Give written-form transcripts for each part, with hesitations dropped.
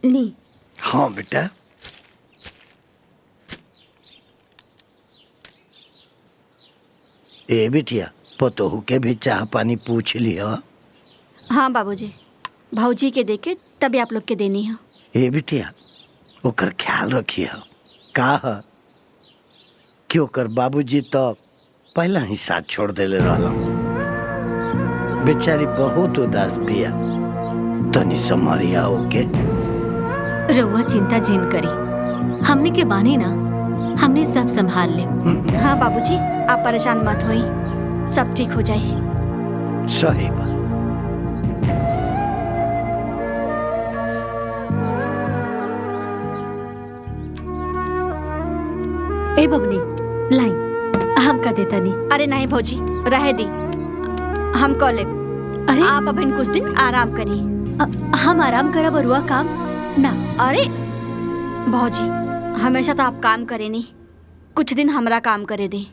ली। हाँ बेटा, ए बिटिया पतोहू के भी चाह पानी पूछ लिया। हाँ बाबूजी, भाऊजी के देके तभी आप लोग के देनी है। ए बिटिया ओकर ख्याल रखिए। का कि ओकर बाबूजी तो पहला ही साथ छोड़ देले रहला। बेचारी बहुत उदास बिया, तनी समरिया ओके। रउआ चिंता जिन करी, हमने के बानी ना, हमने सब संभाल ले। हाँ बाबूजी, आप परेशान मत होई, सब ठीक हो जाए। सही बा। ए बबनी लाई, हम का देता नहीं। अरे नहीं भौजी, रहे दी, हम कॉल ले। अरे आप अभी कुछ दिन आराम करी। हम आराम करब और हुआ काम ना। अरे भौजी, हमेशा तो आप काम करे नहीं, कुछ दिन हमरा काम करे दे।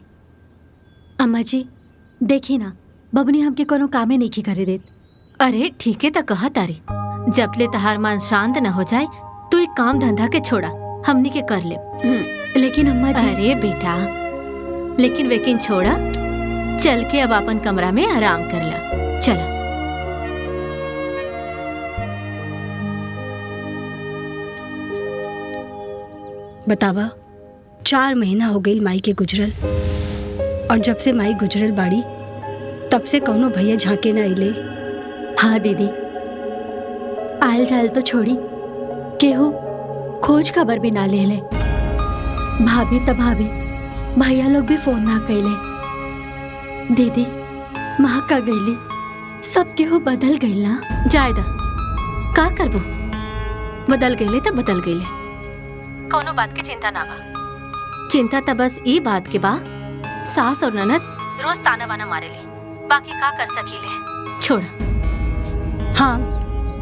अम्मा जी देखी ना, बबनी हमके कोनो कामे नहीं करे देत। अरे ठीक है तो कहा तारी, जब ले तहार मन शांत न हो जाए तो एक काम धंधा के छोड़ा, हमनी के कर ले। लेकिन अम्मा जी। अरे बेटा, लेकिन वेकिन छोड़ा, चल के अब अपन कमरा में आराम कर ला। चला। बतावा, 4 महीना हो गई माई के गुजरल, और जब से माई गुजरल बाड़ी तब से कौनो भैया झांके ना अइले। हाँ दीदी, आल जाल तो छोड़ी, केहू खोज खबर भी ना ले ले। भाभी त भाभी, भैया लोग भी फोन ना कैले। दीदी माँ का गईली, सब केहू बदल गईल ना। जायदा का करबो, बदल गईले तो बदल गईले, कोनो बात की चिंता ना बा। चिंता तो बस ई बात के बा, सास और ननद रोज ताना बाना मारेली, बाकी का कर सकीले, छोड़। हाँ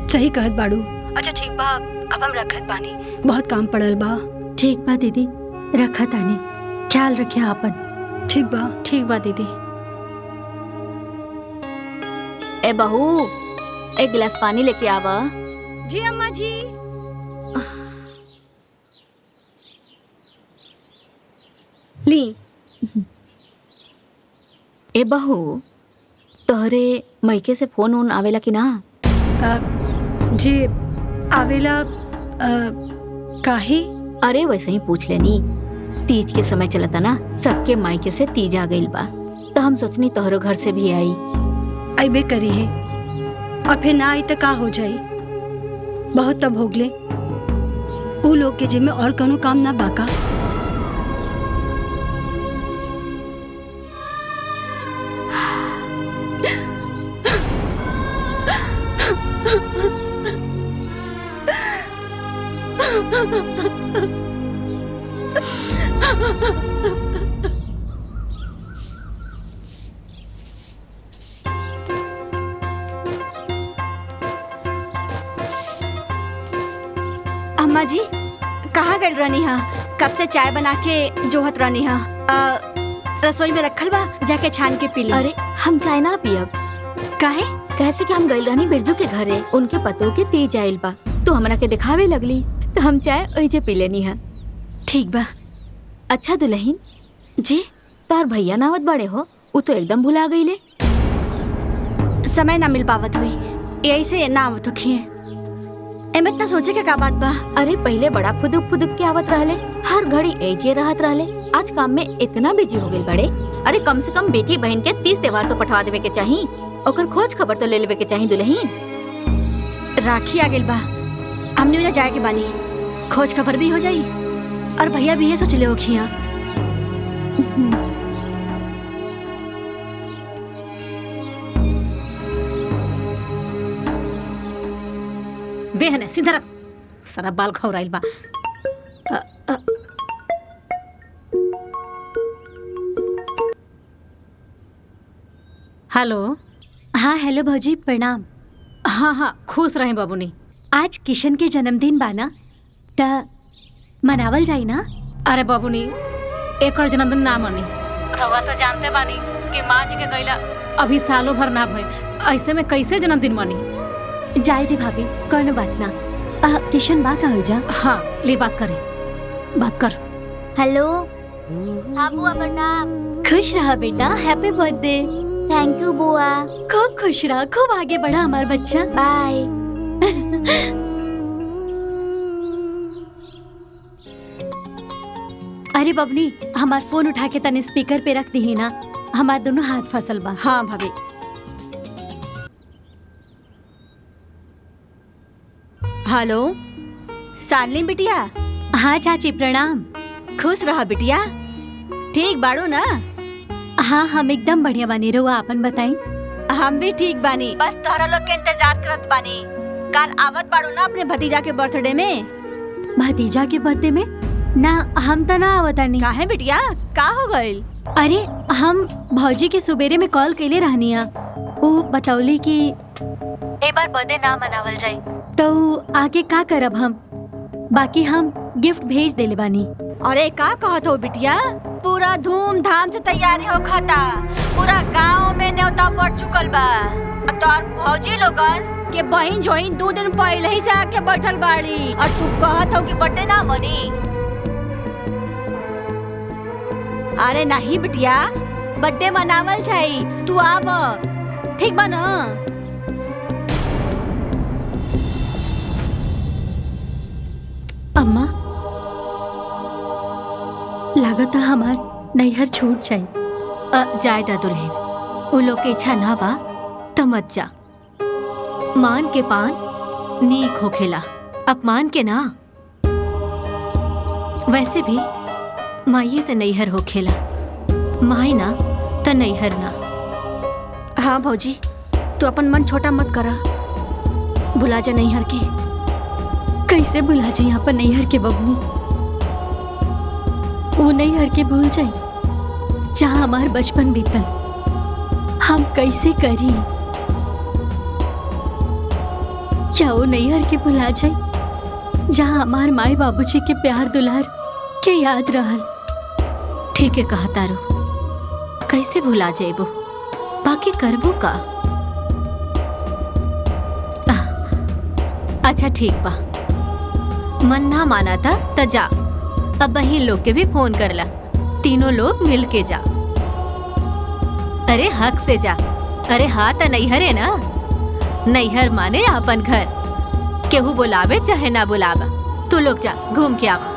सही कहत बाड़ू। अच्छा ठीक बा, अब हम रखत बानी, बहुत काम पड़ल बा। ठीक बा दीदी, रखा तानी, ख्याल रखिए आपन। ठीक बा। ठीक बा दीदी। ए बहू, एक गिलास पानी लेके आवा। जी अम्मा जी। ली। ए बहू, तोहरे मैके से फोन उन आवेला कि ना? जी आवेला। काहे? अरे वैसे ही पूछ लेनी, तीज के समय चलता ना, सबके मायके से तीज आ गइल बा, तो हम सोचनी तोहरो घर से भी आई। अइबे करी है, और फिर ना आई तो का हो जाई। बहुत तब होगले, उ लोग के जिम्मे और कोनो काम ना बाका। अम्मा जी कहाँ गई रहनी हा? कब से चाय बना के जोहत रहनी हा। रसोई में रखल बा, जाके छान के पी ली। अरे हम चाय ना पियब। काहे? कैसे कि हम गइल रहनी बिरजू के घरे, उनके पतों के तीज आइल बा, तो हमरा के दिखावे लगली, तो हम चाय ओइजे पी लेनी है। ठीक बा। अच्छा दुल्हन जी, तार भैया नावत बड़े हो, वो तो एकदम भुला गईले। समय ना मिल पावत हुई, यही से ना आवत होखिए। एमे इतना सोचे के का बात बा? अरे पहले बड़ा फुदुक फुदुक के आवत रहले, हर घड़ी एजे रहत रहले, आज काम में इतना बिजी हो गइल बड़े। अरे कम से कम बेटी बहन के 30 त्योहार तो पठवा देवे के चाही, ओकर खोज खबर तो ले लेवे के चाही दुल्हन। राखी आ गइल बा, हमने उजा जाए के बानी, खोज खबर भी हो जाई, और भैया भी ये सोच ले होखिया। देहने सीधा रख, सारा बाल खौराइल बा। हेलो। हाँ हेलो भौजी, प्रणाम। हाँ हाँ, खुश रहे बाबूनी। आज किशन के जन्मदिन बाना, त मनावल जाई ना? अरे बाबूनी, एक जन्मदिन ना मनी, रउआ तो जानते बानी कि माँ जी के गईला अभी सालों भर ना भइल, ऐसे में कैसे जन्मदिन मनी? जाए दी भाभी, कोनो बात ना, किशन बा का हो जा। हाँ ले बात करे, बात कर। हेलो। हाँ बुआ प्रणाम। खुश रहा बेटा, हैप्पी बर्थडे। थैंक यू बुआ। खूब खुश रहा, खूब आगे बढ़ा हमार बच्चा। बाय। अरे बबनी, हमार फोन उठा के तने स्पीकर पे रख दी ना, हमार दोनों हाथ फसल बा। हाँ भाभी। हेलो सानली बिटिया। हाँ चाची प्रणाम। खुश रहा बिटिया, ठीक बाड़ू ना? हाँ हम एकदम बढ़िया बानी, रहुआ आपन बताई। हम भी ठीक बानी, बस तोहरा लोग के इंतजार करत बानी। कल आवत बाड़ू ना अपने भतीजा के बर्थडे में? भतीजा के बर्थडे में? ना हम तो ना आवतानी। काहे बिटिया, का हो गइल? अरे हम भौजी के सुबेरे में कॉल कैले रहनिया, वो बतौली कि ए बार बर्थडे ना मनावल जाई, तो आगे का करब हम। बाकी हम गिफ्ट भेज देले बानी। अरे का कहत हो बिटिया, पूरा धूमधाम से तैयारी हो खाता, पूरा गांव में न्योता पड़ चुकल बा। तोर भौजी लोगन के बहन जोइन 2 दिन पहले ही से आके बैठल बाड़ी, और तू कहत हो कि बर्थडे ना मनी। अरे नहीं बिटिया, बर्थडे मनावल जाई, तू आव, ठीक बा ना? अम्मा लागत है हमार नैहर छूट जाई। जाए दा दुल्हन, उ लोग के इच्छा ना बा त मत जा। मान के पान नीक होखेला, अपमान के ना। वैसे भी माई से नैहर होखेला, माई ना त नैहर ना। हाँ भौजी, तू अपन मन छोटा मत करा, भुला जा नैहर के। कैसे भुला जी यहाँ पर नैहर के बबनी, वो नैहर के भूल जाई जहाँ हमार बचपन बीतल। हम कैसे करी, क्या वो नैहर के भुला जाई जहाँ हमार माई बाबूजी के प्यार दुलार के याद रहल। ठीक है कहा तारू, कैसे भुला जाइबो, बाकी करबो का। अच्छा ठीक बा, मन ना माना था त जा, अब बहिन लोग के भी फोन करला, तीनों लोग मिल के जा। अरे हक से जा। अरे हाँ त नैहर है ना, नैहर माने अपन घर, केहू बुलावे चाहे ना बुलावा, तू लोग जा घूम के आवा।